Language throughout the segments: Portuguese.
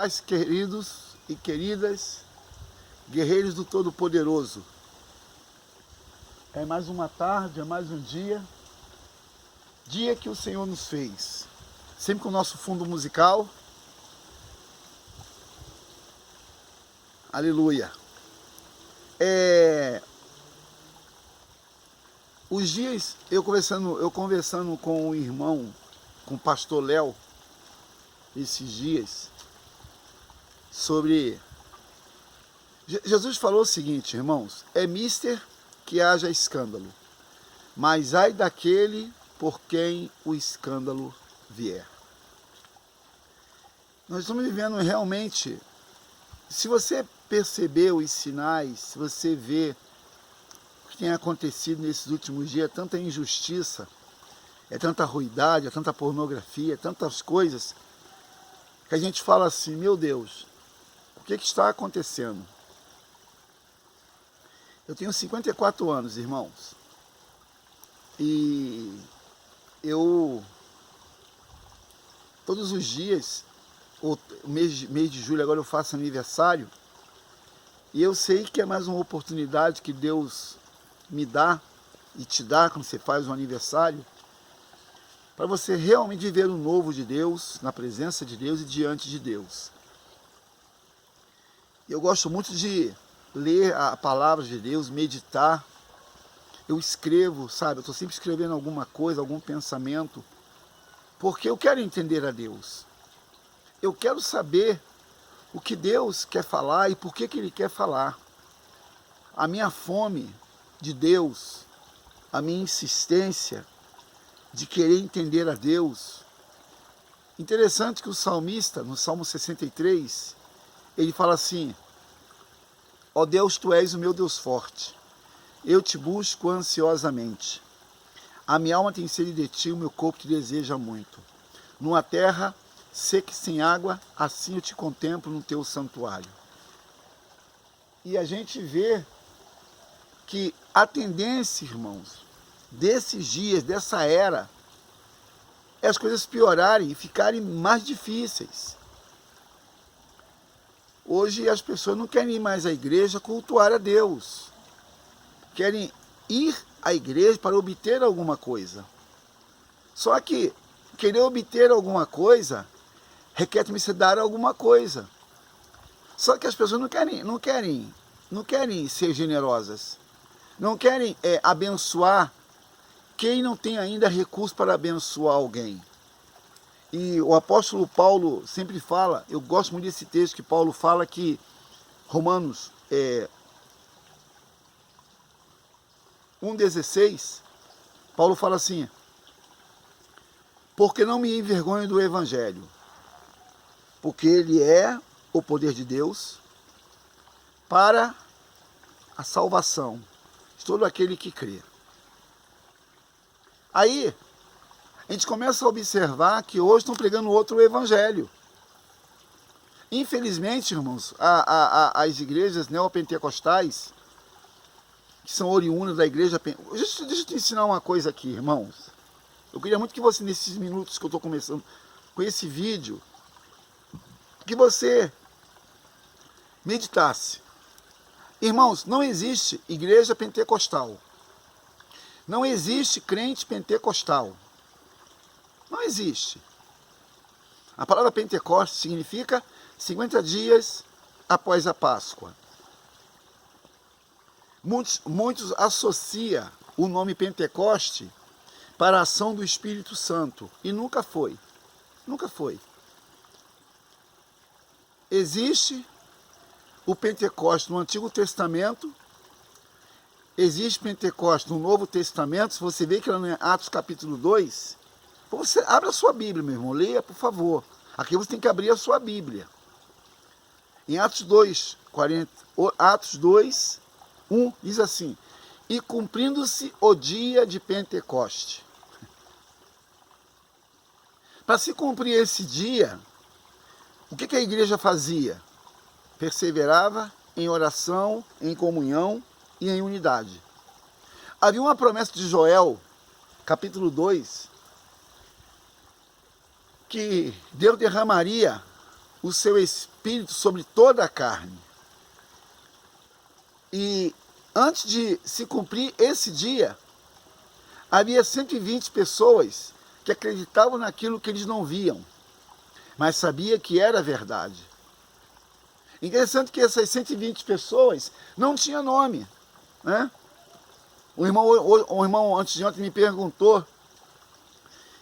Paz, queridos e queridas, guerreiros do Todo-Poderoso. É mais uma tarde, é mais um dia que o Senhor nos fez. Sempre com o nosso fundo musical. Aleluia. Os dias, eu conversando com o irmão, com o pastor Léo, esses dias, sobre... Jesus falou o seguinte, irmãos, é mister que haja escândalo, mas ai daquele por quem o escândalo vier. Nós estamos vivendo realmente, se você percebeu os sinais, se você vê o que tem acontecido nesses últimos dias, é tanta injustiça, é tanta ruindade, é tanta pornografia, é tantas coisas, que a gente fala assim, meu Deus, o que está acontecendo? Eu tenho 54 anos, irmãos, e eu, todos os dias, o mês de julho agora eu faço aniversário, e eu sei que é mais uma oportunidade que Deus me dá, e te dá quando você faz um aniversário, para você realmente viver o novo de Deus, na presença de Deus e diante de Deus. Eu gosto muito de ler a palavra de Deus, meditar. Eu escrevo, sabe? Eu estou sempre escrevendo alguma coisa, algum pensamento, porque eu quero entender a Deus. Eu quero saber o que Deus quer falar e por que Ele quer falar. A minha fome de Deus, a minha insistência de querer entender a Deus. Interessante que o salmista, no Salmo 63, ele fala assim, ó Deus, Tu és o meu Deus forte, eu te busco ansiosamente. A minha alma tem sede de Ti, o meu corpo te deseja muito. Numa terra seca e sem água, assim eu te contemplo no Teu santuário. E a gente vê que a tendência, irmãos, desses dias, dessa era, é as coisas piorarem e ficarem mais difíceis. Hoje as pessoas não querem ir mais à igreja cultuar a Deus. Querem ir à igreja para obter alguma coisa. Só que querer obter alguma coisa requer também se dar alguma coisa. Só que as pessoas não querem ser generosas. Não querem abençoar quem não tem ainda recurso para abençoar alguém. E o apóstolo Paulo sempre fala, eu gosto muito desse texto que Paulo fala que Romanos 1,16, Paulo fala assim, porque não me envergonho do Evangelho, porque ele é o poder de Deus para a salvação de todo aquele que crê. Aí, a gente começa a observar que hoje estão pregando outro evangelho. Infelizmente, irmãos, as igrejas neopentecostais, que são oriundas da igreja... Deixa eu te ensinar uma coisa aqui, irmãos. Eu queria muito que você, nesses minutos que eu estou começando com esse vídeo, que você meditasse. Irmãos, não existe igreja pentecostal. Não existe crente pentecostal. Não existe. A palavra Pentecoste significa 50 dias após a Páscoa. Muitos associam o nome Pentecoste para a ação do Espírito Santo. E nunca foi. Nunca foi. Existe o Pentecoste no Antigo Testamento. Existe Pentecoste no Novo Testamento. Se você vê que lá em Atos capítulo 2... Você abre a sua Bíblia, meu irmão, leia, por favor. Aqui você tem que abrir a sua Bíblia. Em Atos 2, 1, diz assim, e cumprindo-se o dia de Pentecoste. Para se cumprir esse dia, o que a igreja fazia? Perseverava em oração, em comunhão e em unidade. Havia uma promessa de Joel, capítulo 2, que Deus derramaria o seu Espírito sobre toda a carne. E antes de se cumprir esse dia, havia 120 pessoas que acreditavam naquilo que eles não viam, mas sabia que era verdade. Interessante que essas 120 pessoas não tinham nome, né? O irmão antes de ontem me perguntou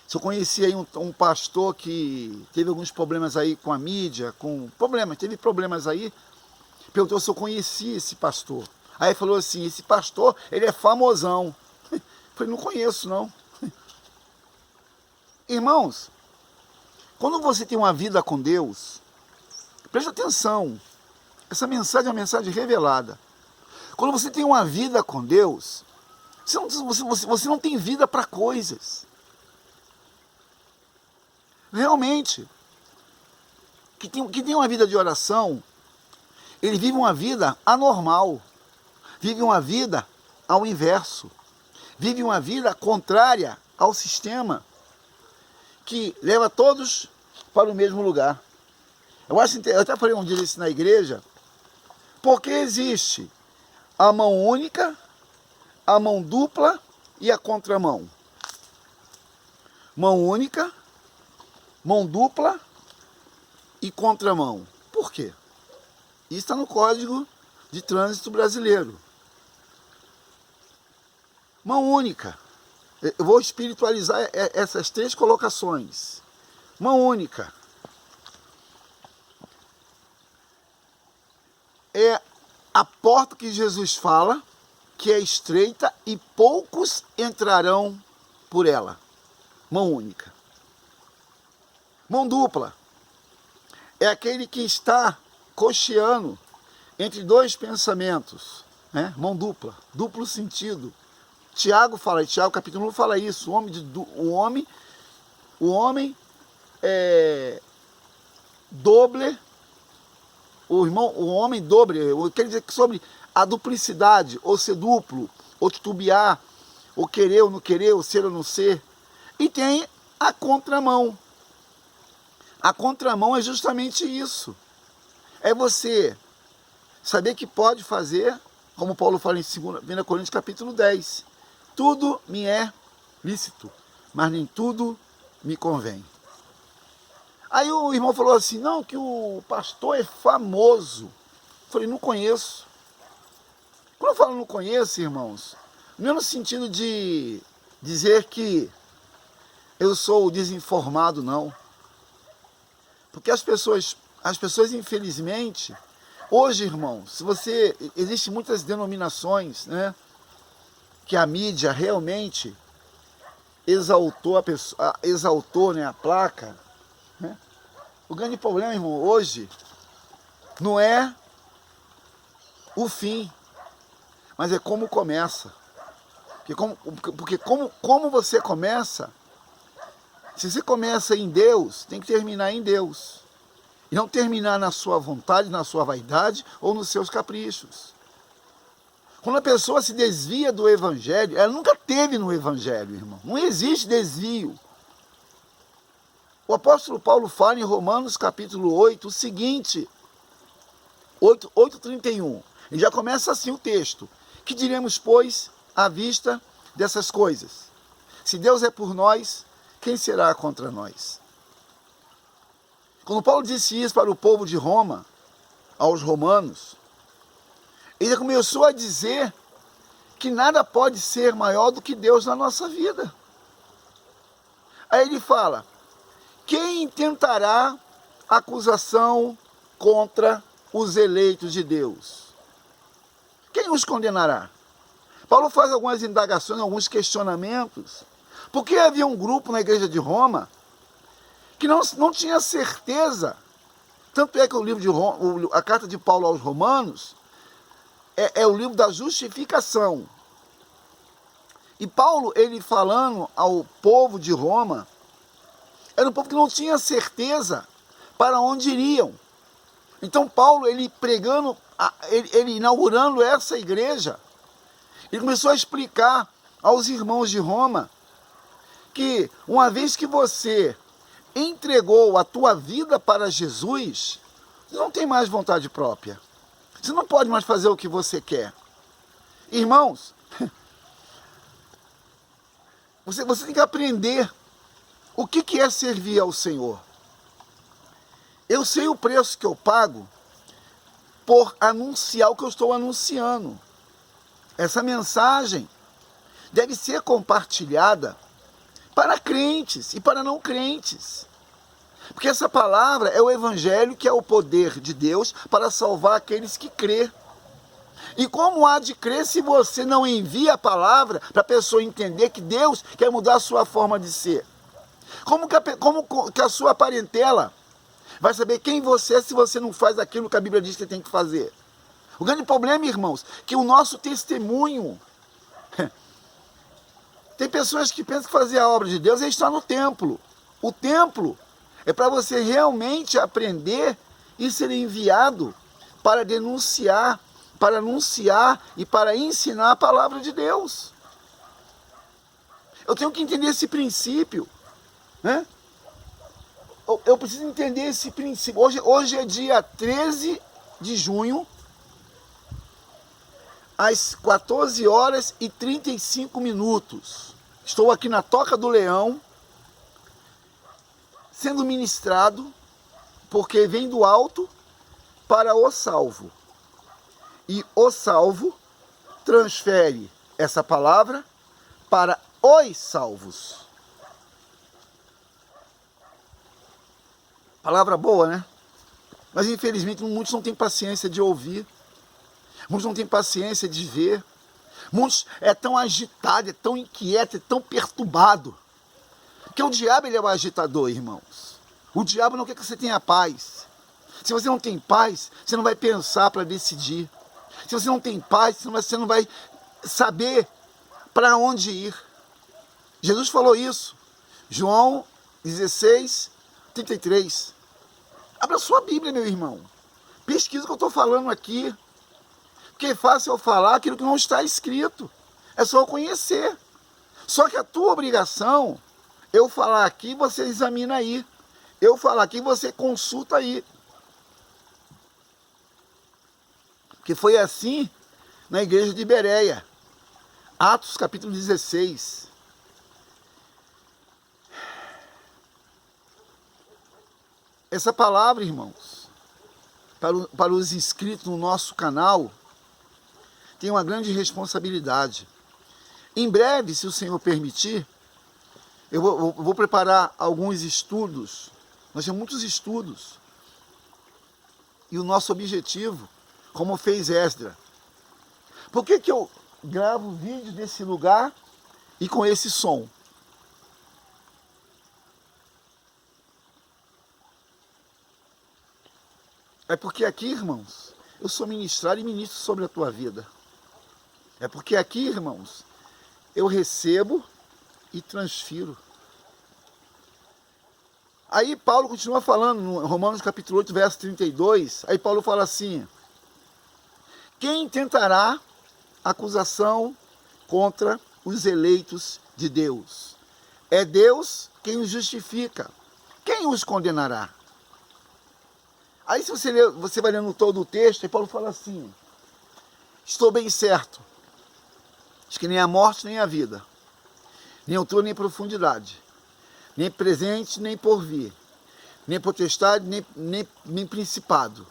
se eu conhecia aí um pastor que teve alguns problemas aí com a mídia, teve problemas aí, perguntou se eu conhecia esse pastor. Aí falou assim, esse pastor, ele é famosão. Eu falei, não conheço não. Irmãos, quando você tem uma vida com Deus, preste atenção, essa mensagem é uma mensagem revelada. Quando você tem uma vida com Deus, você não tem vida para coisas. Realmente, que tem uma vida de oração, ele vive uma vida anormal, vive uma vida ao inverso, vive uma vida contrária ao sistema, que leva todos para o mesmo lugar. Eu até falei um dia isso na igreja, porque existe a mão única, a mão dupla e a contramão. Mão única, mão dupla e contramão. Por quê? Isso está no Código de Trânsito Brasileiro. Mão única. Eu vou espiritualizar essas 3 colocações. Mão única. É a porta que Jesus fala, que é estreita e poucos entrarão por ela. Mão única. Mão dupla. É aquele que está cocheando entre 2 pensamentos. Né? Mão dupla. Duplo sentido. Tiago capítulo 1 fala isso. O homem é doble. O homem doble. Quer dizer que sobre a duplicidade, ou ser duplo, ou titubear, ou querer ou não querer, ou ser ou não ser. E tem a contramão. A contramão é justamente isso. É você saber que pode fazer, como Paulo fala em 2 Coríntios capítulo 10. Tudo me é lícito, mas nem tudo me convém. Aí o irmão falou assim, não, que o pastor é famoso. Eu falei, não conheço. Quando eu falo não conheço, irmãos, não é no sentido de dizer que eu sou desinformado, não. Porque as pessoas infelizmente, hoje, irmãos, existem muitas denominações, né, que a mídia realmente exaltou a placa, né? O grande problema, irmão, hoje, não é o fim, mas é como começa. Porque como você começa, se você começa em Deus, tem que terminar em Deus. E não terminar na sua vontade, na sua vaidade ou nos seus caprichos. Quando a pessoa se desvia do Evangelho, ela nunca teve no Evangelho, irmão. Não existe desvio. O apóstolo Paulo fala em Romanos capítulo 8 o seguinte, 8:31. E já começa assim o texto. Que diremos, pois, à vista dessas coisas? Se Deus é por nós, quem será contra nós? Quando Paulo disse isso para o povo de Roma, aos romanos, ele começou a dizer que nada pode ser maior do que Deus na nossa vida. Aí ele fala, quem intentará acusação contra os eleitos de Deus? Quem os condenará? Paulo faz algumas indagações, alguns questionamentos, porque havia um grupo na igreja de Roma que não tinha certeza. Tanto é que a carta de Paulo aos Romanos é o livro da justificação. E Paulo, ele falando ao povo de Roma, era um povo que não tinha certeza para onde iriam. Então Paulo, ele pregando, ele inaugurando essa igreja, ele começou a explicar aos irmãos de Roma que uma vez que você entregou a tua vida para Jesus, você não tem mais vontade própria. Você não pode mais fazer o que você quer. Irmãos, você tem que aprender o que é servir ao Senhor. Eu sei o preço que eu pago por anunciar o que eu estou anunciando. Essa mensagem deve ser compartilhada para crentes e para não crentes. Porque essa palavra é o evangelho, que é o poder de Deus para salvar aqueles que crê. E como há de crer se você não envia a palavra para a pessoa entender que Deus quer mudar a sua forma de ser? Como que a sua parentela vai saber quem você é se você não faz aquilo que a Bíblia diz que tem que fazer? O grande problema, irmãos, que o nosso testemunho... Tem pessoas que pensam que fazer a obra de Deus é estar no templo. O templo é para você realmente aprender e ser enviado para denunciar, para anunciar e para ensinar a palavra de Deus. Eu tenho que entender esse princípio, né? Eu preciso entender esse princípio. Hoje é dia 13 de junho, às 14 horas e 35 minutos. Estou aqui na Toca do Leão, sendo ministrado, porque vem do alto para o salvo. E o salvo transfere essa palavra para os salvos. Palavra boa, né? Mas infelizmente muitos não têm paciência de ouvir. Muitos não têm paciência de ver. Muitos é tão agitado, é tão inquieto, é tão perturbado. Porque o diabo, ele é um agitador, irmãos. O diabo não quer que você tenha paz. Se você não tem paz, você não vai pensar para decidir. Se você não tem paz, você não vai saber para onde ir. Jesus falou isso. João 16, 33. Abra sua Bíblia, meu irmão. Pesquisa o que eu estou falando aqui. Porque é fácil eu falar aquilo que não está escrito. É só eu conhecer. Só que a tua obrigação, eu falar aqui, você examina aí. Eu falar aqui, você consulta aí. Porque foi assim na igreja de Bereia. Atos capítulo 16. Essa palavra, irmãos, para os inscritos no nosso canal, tem uma grande responsabilidade. Em breve, se o Senhor permitir, eu vou preparar alguns estudos. Nós temos muitos estudos. E o nosso objetivo, como fez Esdra. Por que eu gravo vídeo desse lugar e com esse som? É porque aqui, irmãos, eu sou ministrado e ministro sobre a tua vida. É porque aqui, irmãos, eu recebo e transfiro. Aí Paulo continua falando, no Romanos capítulo 8, verso 32, aí Paulo fala assim: quem tentará acusação contra os eleitos de Deus? É Deus quem os justifica. Quem os condenará? Aí se você vai lendo todo o texto, aí Paulo fala assim: estou bem certo, de que nem a morte nem a vida, nem altura nem profundidade, nem presente nem porvir, nem potestade nem principado,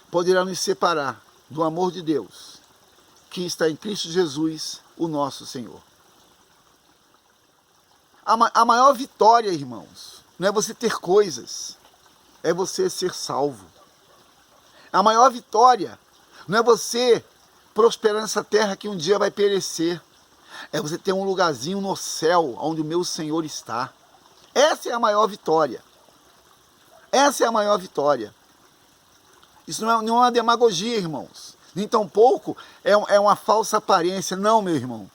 poderá nos separar do amor de Deus, que está em Cristo Jesus, o nosso Senhor. A maior vitória, irmãos, não é você ter coisas, é você ser salvo. A maior vitória não é você prosperar nessa terra que um dia vai perecer. É você ter um lugarzinho no céu, onde o meu Senhor está. Essa é a maior vitória. Essa é a maior vitória. Isso não é uma demagogia, irmãos. Nem tampouco é uma falsa aparência. Não, meu irmão.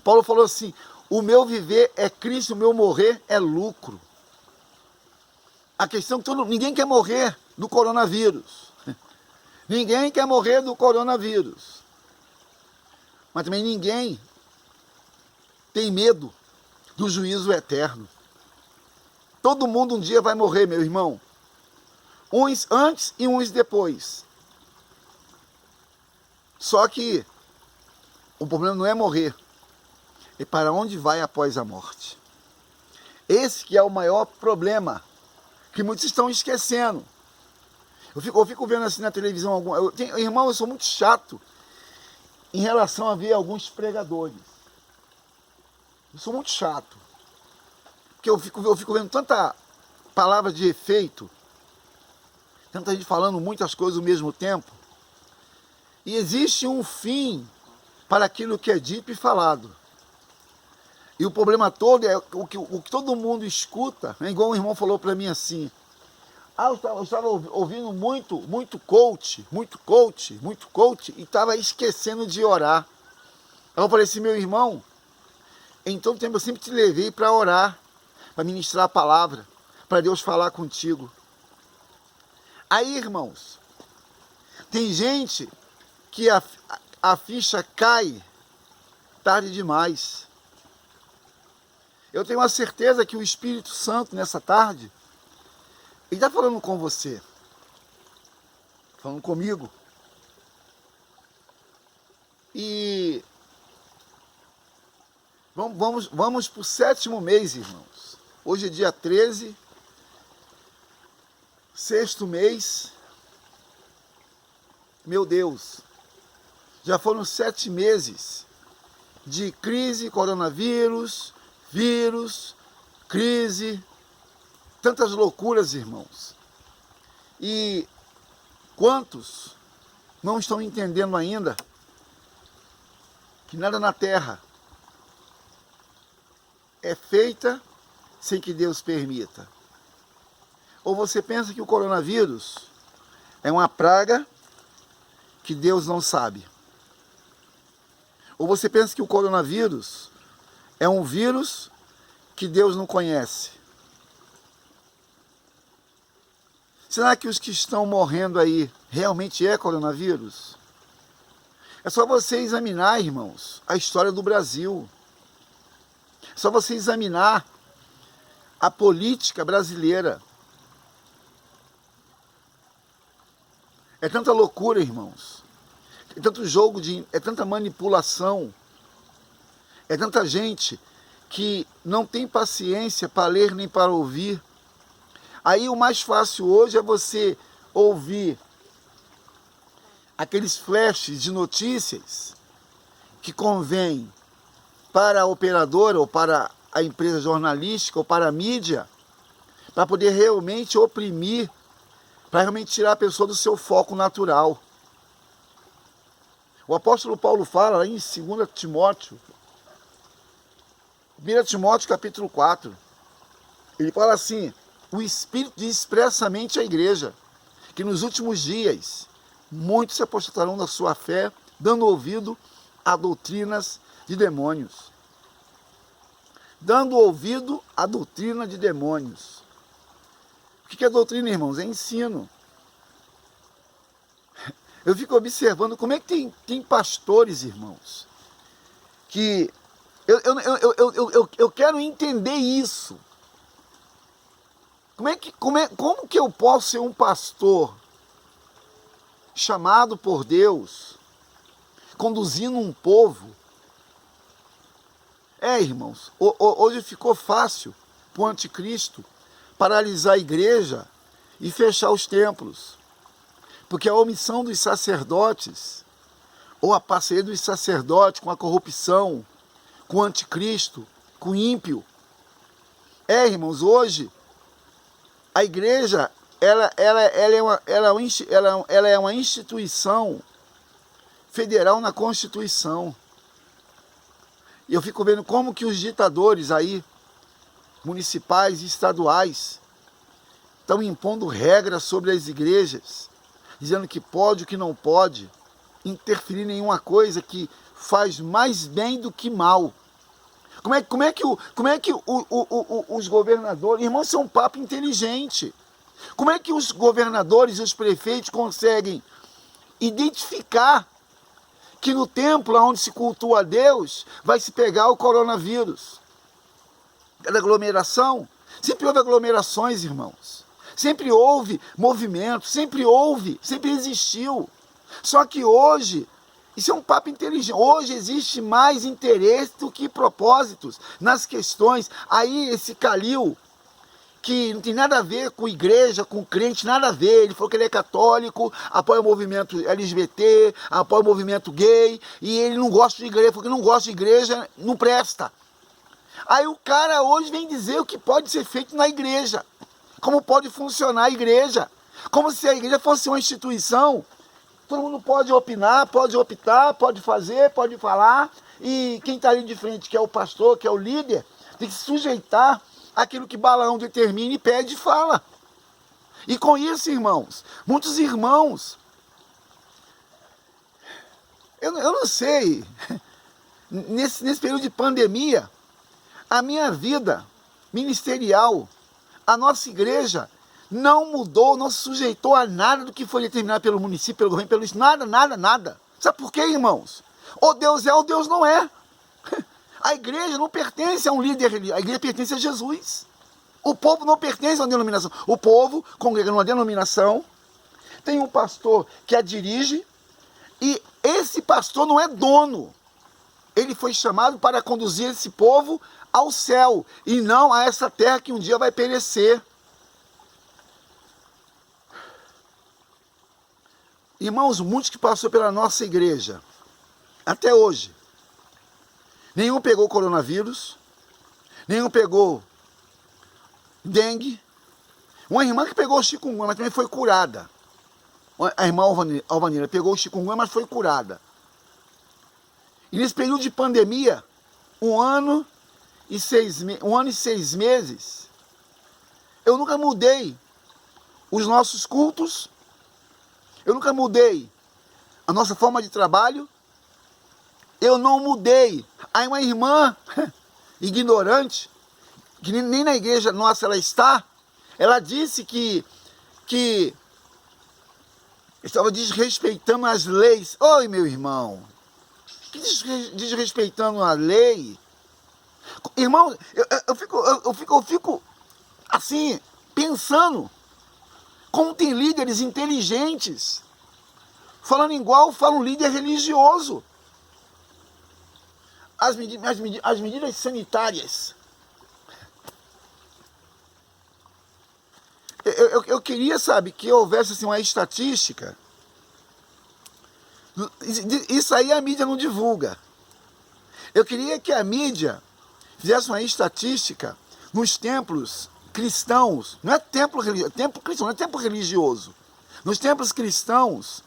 Paulo falou assim: o meu viver é Cristo, o meu morrer é lucro. A questão é que ninguém quer morrer do coronavírus. Ninguém quer morrer do coronavírus. Mas também ninguém tem medo do juízo eterno. Todo mundo um dia vai morrer, meu irmão. Uns antes e uns depois. Só que o problema não é morrer, é para onde vai após a morte. Esse que é o maior problema, que muitos estão esquecendo. Eu fico vendo assim na televisão, irmão, eu sou muito chato em relação a ver alguns pregadores. Eu sou muito chato. Porque eu fico vendo tanta palavra de efeito, tanta gente falando muitas coisas ao mesmo tempo. E existe um fim para aquilo que é dito e falado. E o problema todo é o que todo mundo escuta, né? Igual um irmão falou para mim assim, eu estava ouvindo muito coach, e estava esquecendo de orar. Aí eu falei assim, meu irmão, em todo tempo eu sempre te levei para orar, para ministrar a palavra, para Deus falar contigo. Aí, irmãos, tem gente que a ficha cai tarde demais. Eu tenho a certeza que o Espírito Santo, nessa tarde, ele está falando com você, falando comigo. E vamos para o 7º mês, irmãos. Hoje é dia 13, 6º mês. Meu Deus, já foram 7 meses de crise, coronavírus, vírus, crise, tantas loucuras, irmãos. E quantos não estão entendendo ainda que nada na terra é feita sem que Deus permita? Ou você pensa que o coronavírus é uma praga que Deus não sabe? Ou você pensa que o coronavírus é um vírus que Deus não conhece? Será que os que estão morrendo aí realmente é coronavírus? É só você examinar, irmãos, a história do Brasil. É só você examinar a política brasileira. É tanta loucura, irmãos. É tanto jogo, é tanta manipulação. É tanta gente que não tem paciência para ler nem para ouvir. Aí o mais fácil hoje é você ouvir aqueles flashes de notícias que convém para a operadora ou para a empresa jornalística ou para a mídia, para poder realmente oprimir, para realmente tirar a pessoa do seu foco natural. O apóstolo Paulo fala lá em 2 Timóteo, 1 Timóteo capítulo 4, ele fala assim, o Espírito diz expressamente à igreja, que nos últimos dias, muitos se apostatarão da sua fé, dando ouvido a doutrinas de demônios. Dando ouvido à doutrina de demônios. O que é doutrina, irmãos? É ensino. Eu fico observando como é que tem pastores, irmãos, que eu quero entender isso. Como que eu posso ser um pastor chamado por Deus, conduzindo um povo? Irmãos, hoje ficou fácil para o anticristo paralisar a igreja e fechar os templos. Porque a omissão dos sacerdotes, ou a parceria dos sacerdotes com a corrupção, com o anticristo, com o ímpio. Irmãos, hoje, a igreja, ela é uma instituição federal na Constituição. E eu fico vendo como que os ditadores aí, municipais e estaduais, estão impondo regras sobre as igrejas, dizendo que pode, o que não pode, interferir em nenhuma coisa que faz mais bem do que mal. Como é que os governadores... Irmão, isso é um papo inteligente. Como é que os governadores e os prefeitos conseguem identificar que no templo onde se cultua a Deus vai se pegar o coronavírus? Da aglomeração, Sempre houve aglomerações, irmãos. Sempre houve movimento, sempre existiu. Só que hoje, isso é um papo inteligente, hoje existe mais interesse do que propósitos nas questões. Aí esse Calil, que não tem nada a ver com igreja, com crente, nada a ver. Ele falou que ele é católico, apoia o movimento LGBT, apoia o movimento gay, e ele não gosta de igreja, porque não gosta de igreja, não presta. Aí o cara hoje vem dizer o que pode ser feito na igreja, como pode funcionar a igreja, como se a igreja fosse uma instituição. Todo mundo pode opinar, pode optar, pode fazer, pode falar, e quem está ali de frente, que é o pastor, que é o líder, tem que se sujeitar àquilo que Balaão determina e pede e fala. E com isso, irmãos, muitos irmãos, eu não sei, nesse período de pandemia, a minha vida ministerial, a nossa igreja, não mudou, não se sujeitou a nada do que foi determinado pelo município, pelo governo, pelo Estado, nada. Sabe por quê, irmãos? Ou Deus é ou Deus não é. A igreja não pertence a um líder religioso, a igreja pertence a Jesus. O povo não pertence a uma denominação. O povo congrega numa denominação, tem um pastor que a dirige, e esse pastor não é dono. Ele foi chamado para conduzir esse povo ao céu, e não a essa terra que um dia vai perecer. Irmãos, muitos que passou pela nossa igreja, até hoje, nenhum pegou coronavírus, nenhum pegou dengue. Uma irmã que pegou chikungunya, mas também foi curada. A irmã Alvanira pegou chikungunya, mas foi curada. E nesse período de pandemia, 1 ano e 6 meses, eu nunca mudei os nossos cultos, eu nunca mudei a nossa forma de trabalho, eu não mudei. Aí uma irmã ignorante, que nem na igreja nossa ela está, ela disse que estava desrespeitando as leis. Oi, meu irmão, que desrespeitando a lei? Irmão, eu fico assim, pensando, como tem líderes inteligentes, falando igual fala um líder religioso. As medidas sanitárias. Eu queria, sabe, que houvesse assim, uma estatística. Isso aí a mídia não divulga. Eu queria que a mídia fizesse uma estatística nos templos cristãos. Não é templo religioso, templo cristão, não é templo religioso. Nos templos cristãos,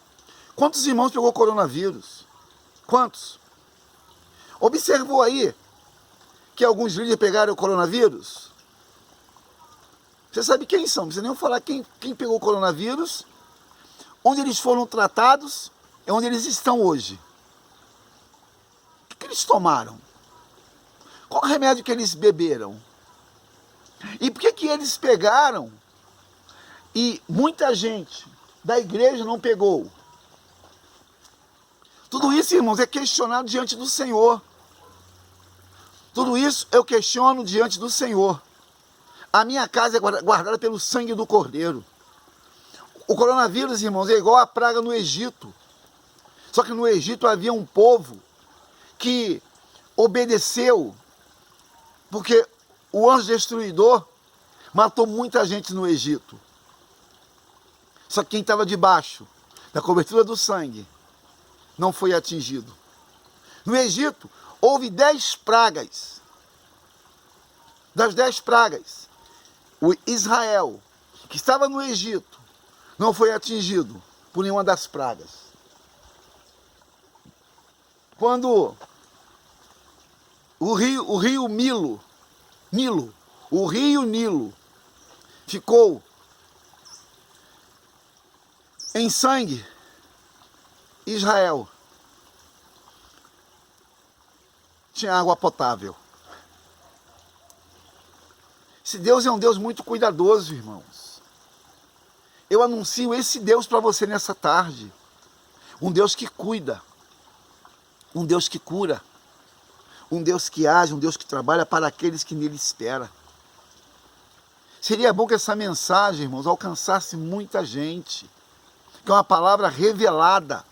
quantos irmãos pegou coronavírus? Quantos? Observou aí que alguns líderes pegaram o coronavírus? Você sabe quem são? Não precisa nem falar quem pegou o coronavírus, onde eles foram tratados e onde eles estão hoje. O que eles tomaram? Qual o remédio que eles beberam? E por que eles pegaram e muita gente da igreja não pegou? Tudo isso, irmãos, é questionado diante do Senhor. Tudo isso eu questiono diante do Senhor. A minha casa é guardada pelo sangue do Cordeiro. O coronavírus, irmãos, é igual a praga no Egito. Só que no Egito havia um povo que obedeceu, porque o anjo destruidor matou muita gente no Egito. Só que quem estava debaixo da cobertura do sangue não foi atingido. No Egito, houve 10 pragas. Das 10 pragas, o Israel, que estava no Egito, não foi atingido por nenhuma das pragas. Quando o rio Nilo ficou em sangue, Israel tinha água potável. Esse Deus é um Deus muito cuidadoso, irmãos. Eu anuncio esse Deus para você nessa tarde. Um Deus que cuida. Um Deus que cura. Um Deus que age, um Deus que trabalha para aqueles que nele esperam. Seria bom que essa mensagem, irmãos, alcançasse muita gente. Que é uma palavra revelada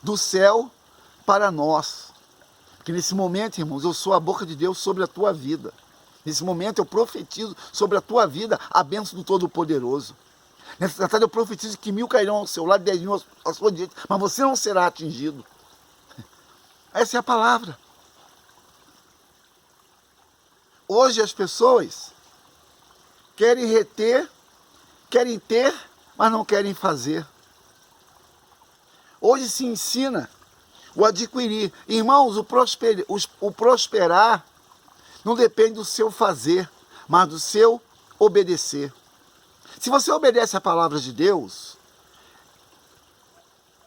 do céu para nós. Que nesse momento, irmãos, eu sou a boca de Deus sobre a tua vida. Nesse momento eu profetizo sobre a tua vida a bênção do Todo-Poderoso. Nessa tarde eu profetizo que 1000 cairão ao seu lado, 10.000 à sua direita, mas você não será atingido. Essa é a palavra. Hoje as pessoas querem reter, querem ter, mas não querem fazer. Hoje se ensina o adquirir. Irmãos, o prosperar não depende do seu fazer, mas do seu obedecer. Se você obedece à palavra de Deus,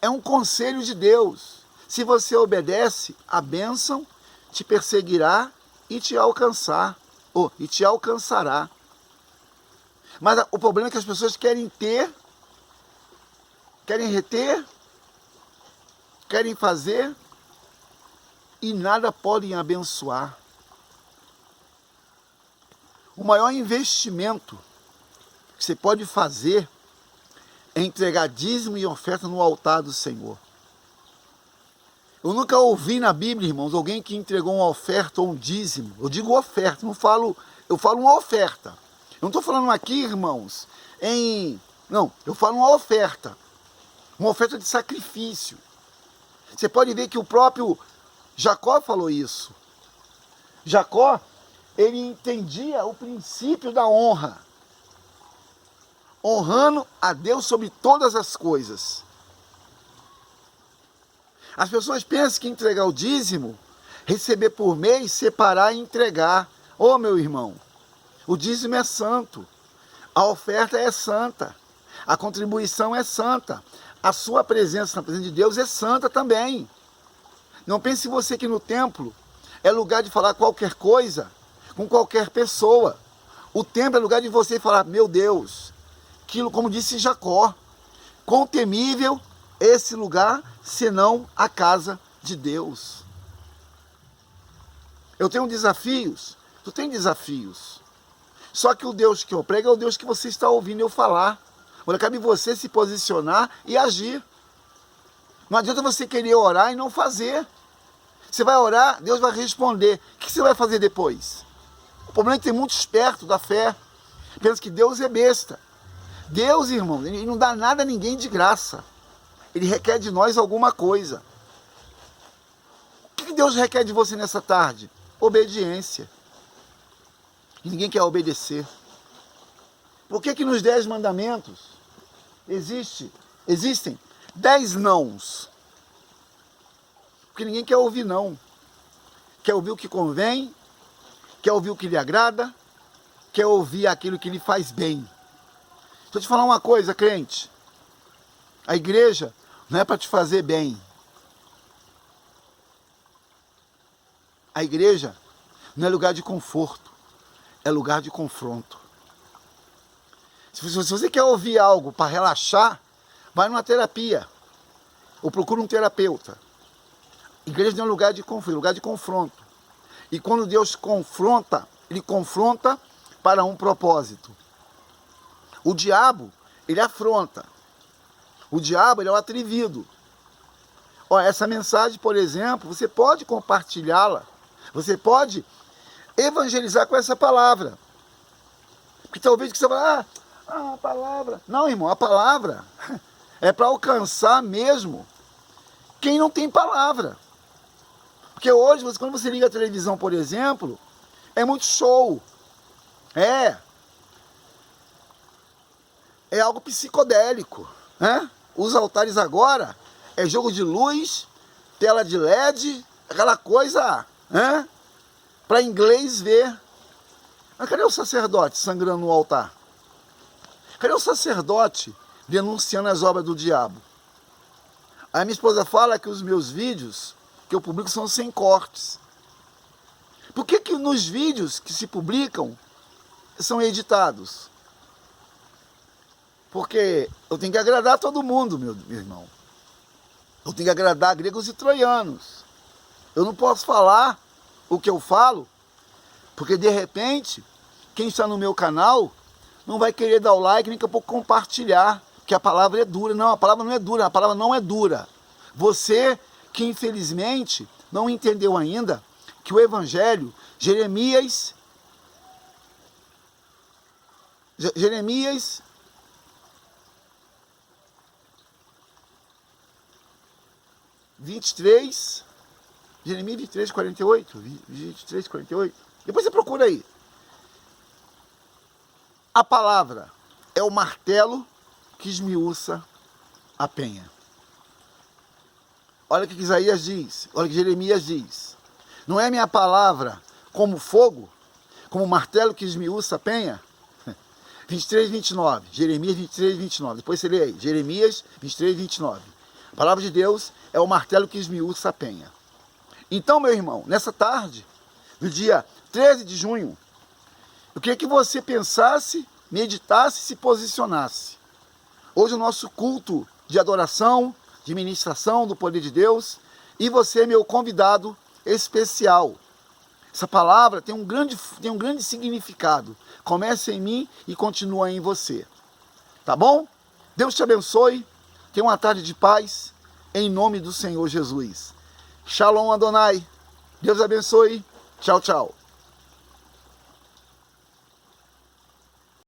é um conselho de Deus. Se você obedece, a bênção te perseguirá e te alcançará. Mas o problema é que as pessoas querem ter, querem reter, querem fazer e nada podem abençoar. O maior investimento que você pode fazer é entregar dízimo e oferta no altar do Senhor. Eu nunca ouvi na Bíblia, irmãos, alguém que entregou uma oferta ou um dízimo. Eu digo oferta, eu falo uma oferta. Eu não estou falando aqui, irmãos, eu falo uma oferta de sacrifício. Você pode ver que o próprio Jacó falou isso. Jacó, ele entendia o princípio da honra, honrando a Deus sobre todas as coisas. As pessoas pensam que entregar o dízimo, receber por mês, separar e entregar. Ô meu irmão, o dízimo é santo, a oferta é santa, a contribuição é santa, a sua presença na presença de Deus é santa também. Não pense você que no templo é lugar de falar qualquer coisa com qualquer pessoa. O templo é lugar de você falar, meu Deus, aquilo como disse Jacó, quão temível esse lugar, senão a casa de Deus. Eu tenho desafios, tu tem desafios. Só que o Deus que eu prego é o Deus que você está ouvindo eu falar. Agora cabe você se posicionar e agir. Não adianta você querer orar e não fazer. Você vai orar, Deus vai responder. O que você vai fazer depois? O problema é que tem muito esperto da fé. Pensa que Deus é besta. Deus, irmão, ele não dá nada a ninguém de graça. Ele requer de nós alguma coisa. O que Deus requer de você nessa tarde? Obediência. E ninguém quer obedecer. Por que nos 10 mandamentos existem 10 nãos? Porque ninguém quer ouvir não. Quer ouvir o que convém, quer ouvir o que lhe agrada, quer ouvir aquilo que lhe faz bem. Deixa eu te falar uma coisa, crente. A igreja não é para te fazer bem. A igreja não é lugar de conforto, é lugar de confronto. Se você quer ouvir algo para relaxar, vai numa terapia, ou procura um terapeuta. A igreja não é lugar de conflito, é lugar de confronto. E quando Deus confronta, Ele confronta para um propósito. O diabo, ele afronta. O diabo, ele é o atrevido. Olha, essa mensagem, por exemplo, você pode compartilhá-la. Você pode evangelizar com essa palavra. Porque talvez que você vai a palavra. Não, irmão, a palavra é para alcançar mesmo quem não tem palavra. Porque hoje, quando você liga a televisão, por exemplo, é muito show. É algo psicodélico, né? Os altares agora é jogo de luz, tela de LED, aquela coisa, né? Para inglês ver. Mas cadê o sacerdote sangrando no altar? Cadê o sacerdote denunciando as obras do diabo? A minha esposa fala que os meus vídeos que eu publico são sem cortes. Por que nos vídeos que se publicam são editados? Porque eu tenho que agradar todo mundo, meu irmão. Eu tenho que agradar gregos e troianos. Eu não posso falar o que eu falo, porque de repente, quem está no meu canal não vai querer dar o like, nem que eu pouco compartilhar, que a palavra é dura. Não, a palavra não é dura, a palavra não é dura. Você que infelizmente não entendeu ainda que o Evangelho, Jeremias 23, Jeremias 23, 48, 23, 48, depois você procura aí. A palavra é o martelo que esmiuça a penha. Olha o que Isaías diz, olha o que Jeremias diz. Não é minha palavra como fogo, como martelo que esmiuça a penha? 23, 29, Jeremias 23, 29, depois você lê aí, Jeremias 23, 29. A palavra de Deus é o martelo que esmiuça a penha. Então, meu irmão, nessa tarde, no dia 13 de junho, eu queria que você pensasse, meditasse e se posicionasse. Hoje é o nosso culto de adoração, de ministração do poder de Deus, e você é meu convidado especial. Essa palavra tem um grande significado. Começa em mim e continua em você. Tá bom? Deus te abençoe. Tenha uma tarde de paz, em nome do Senhor Jesus. Shalom Adonai. Deus abençoe. Tchau, tchau.